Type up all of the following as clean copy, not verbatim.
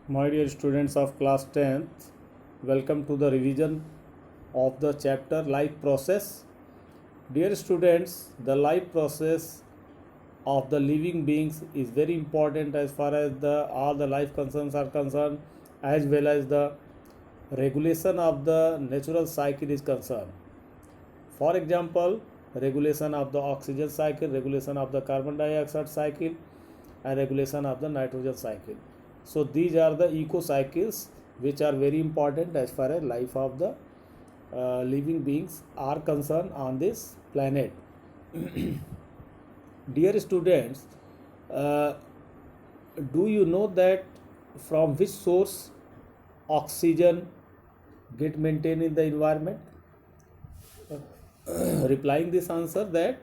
My dear students of class 10th, welcome to the revision of the chapter Life Process. Dear students, the life process of the living beings is very important as far as all the life concerns are concerned, as well as the regulation of the natural cycle is concerned. For example, regulation of the oxygen cycle, regulation of the carbon dioxide cycle, and regulation of the nitrogen cycle. So these are the eco cycles which are very important as far as life of the living beings are concerned on this planet. Dear students, uh, do you know that from which source oxygen get maintained in the environment? Replying this answer that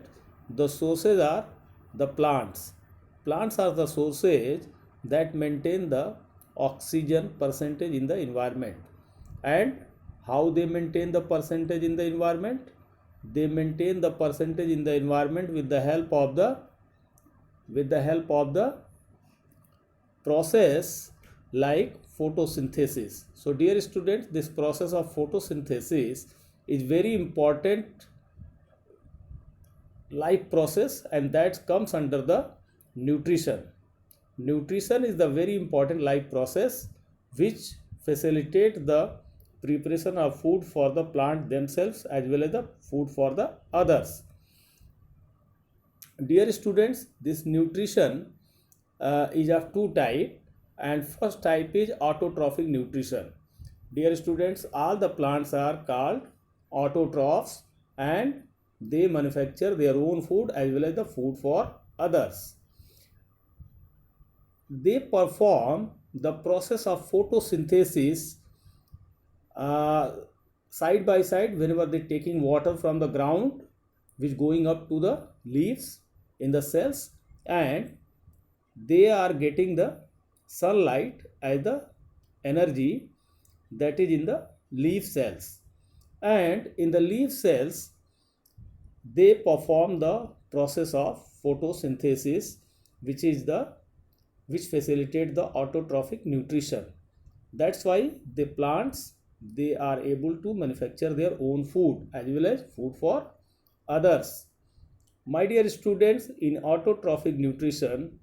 the sources are the plants. Plants are the sources that maintain the oxygen percentage in the environment. And how they maintain the percentage in the environment? They maintain the percentage in the environment with the help of the process like photosynthesis. So dear students, this process of photosynthesis is very important life process, and that comes under the nutrition. Nutrition is the very important life process which facilitate the preparation of food for the plant themselves as well as the food for the others. Dear students, this nutrition is of two types, and first type is autotrophic nutrition. Dear students, all the plants are called autotrophs, and they manufacture their own food as well as the food for others. They perform the process of photosynthesis uh, side by side whenever they taking water from the ground which going up to the leaves in the cells, and they are getting the sunlight as the energy that is in the leaf cells, and in the leaf cells they perform the process of photosynthesis which is the which facilitate the autotrophic nutrition. That's why the plants, they are able to manufacture their own food as well as food for others. My dear students, in autotrophic nutrition,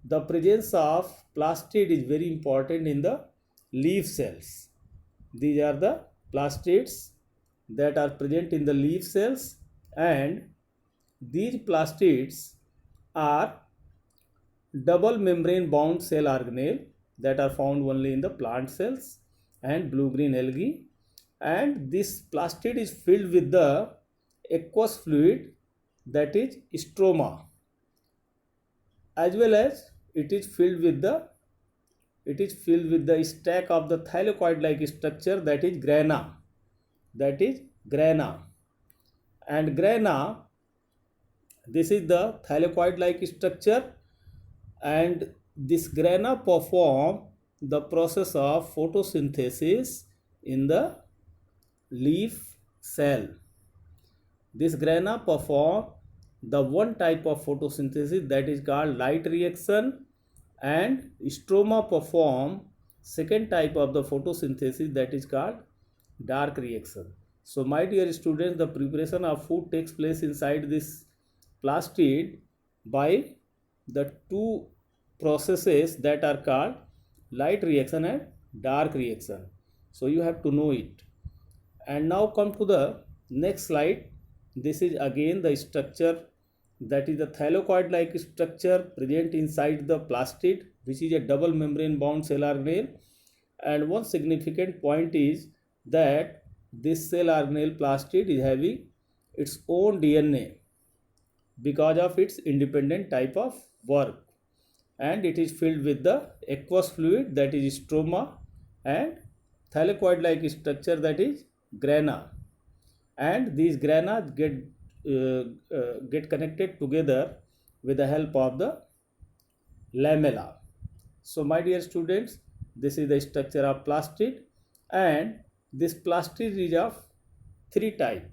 the presence of plastid is very important in the leaf cells. These are the plastids that are present in the leaf cells, and these plastids are double membrane bound cell organelle that are found only in the plant cells and blue green algae, and this plastid is filled with the aqueous fluid that is stroma, as well as it is filled with the stack of the thylakoid like structure that is grana. And grana, this is the thylakoid like structure, and this grana perform the process of photosynthesis in the leaf cell. This grana perform the one type of photosynthesis that is called light reaction, and stroma perform second type of the photosynthesis that is called dark reaction. So my dear students, the preparation of food takes place inside this plastid by the two processes that are called light reaction and dark reaction. So you have to know it. And now come to the next slide. This is again the structure, that is the thylakoid like structure present inside the plastid, which is a double membrane bound cell organelle. And one significant point is that this cell organelle plastid is having its own DNA because of its independent type of work, and it is filled with the aqueous fluid that is stroma and thylakoid like structure that is grana, and these grana get connected together with the help of the lamella. So my dear students, this is the structure of plastid, and this plastid is of three types.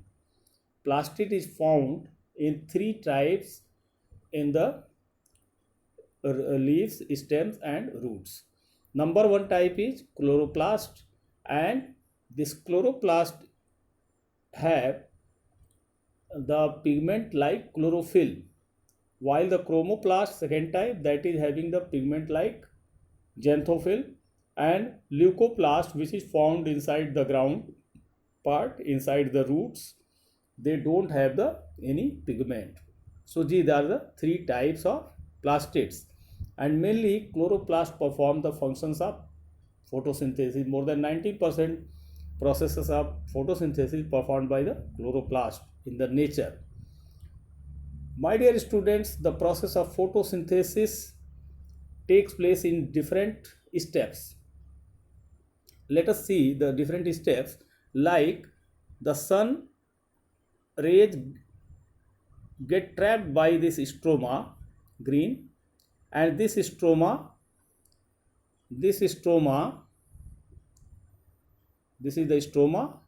Plastid is found in three types in the leaves, stems and roots. Number one type is chloroplast, and this chloroplast have the pigment like chlorophyll, while the chromoplast second type that is having the pigment like xanthophyll, and leucoplast which is found inside the ground part, inside the roots, they don't have the any pigment. So these are the three types of plastids, and mainly chloroplast perform the functions of photosynthesis. More than 90% processes of photosynthesis performed by the chloroplast in the nature. My dear students, the process of photosynthesis takes place in different steps. Let us see the different steps, like the sun rays get trapped by this stroma, green, and this stroma, this is the stroma,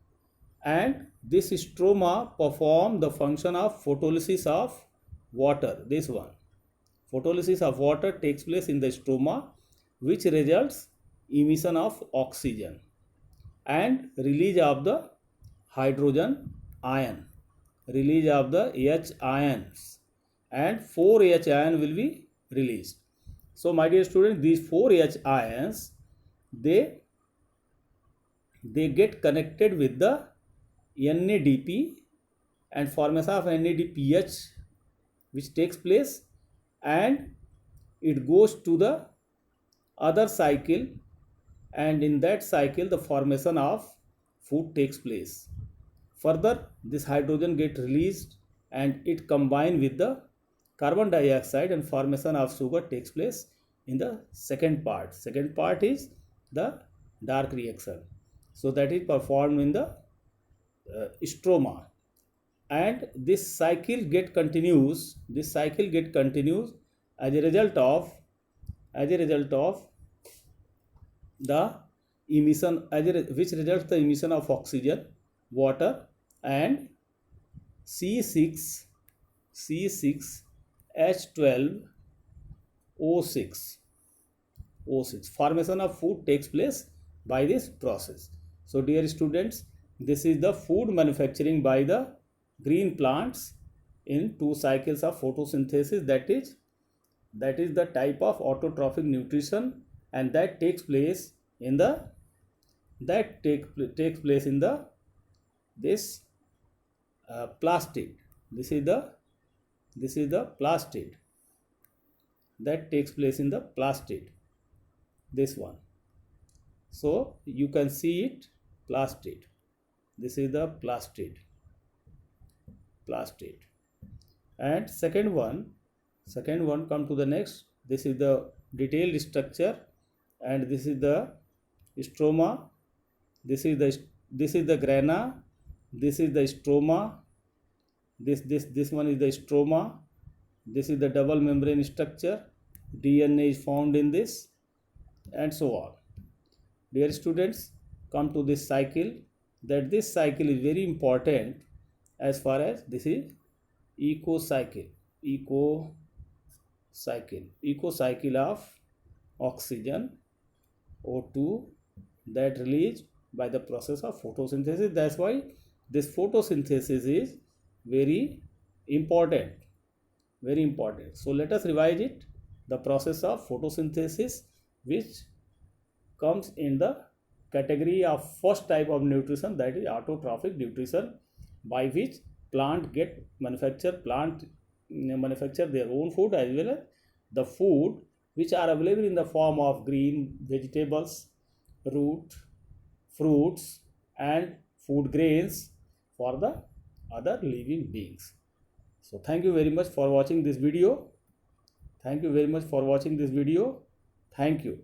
and this stroma perform the function of photolysis of water. This one, photolysis of water takes place in the stroma, which results emission of oxygen and release of the hydrogen ion, release of the H ions, and 4 H ion will be released. So my dear students, these 4 H ions, they get connected with the NADP, and formation of NADPH which takes place, and it goes to the other cycle, and in that cycle the formation of food takes place. Further, this hydrogen get released and it combine with the carbon dioxide, and formation of sugar takes place in the second part. Second part is the dark reaction. So that is performed in the stroma, and this cycle get continues. This cycle get continues as a result of the emission, which results the emission of oxygen, water, and C6H12O6. Formation of food takes place by this process. So dear students, this is the food manufacturing by the green plants in two cycles of photosynthesis. That is the type of autotrophic nutrition, and that takes place in the this plastid. This is the plastid that takes place in the plastid, this one. So you can see it, plastid. This is the plastid. And second one come to the next. This is the detailed structure, and this is the stroma, this is the grana, this is the stroma, this one is the stroma, this is the double membrane structure, DNA is found in this, and so on. Dear students, come to this cycle, that this cycle is very important as far as this is eco cycle of oxygen, O2, that released by the process of photosynthesis. That's why this photosynthesis is very important. So let us revise it. The process of photosynthesis, which comes in the category of first type of nutrition, that is autotrophic nutrition, by which plant manufacture their own food, as well as the food which are available in the form of green vegetables, root, fruits, and food grains for the other living beings. So thank you very much for watching this video. Thank you.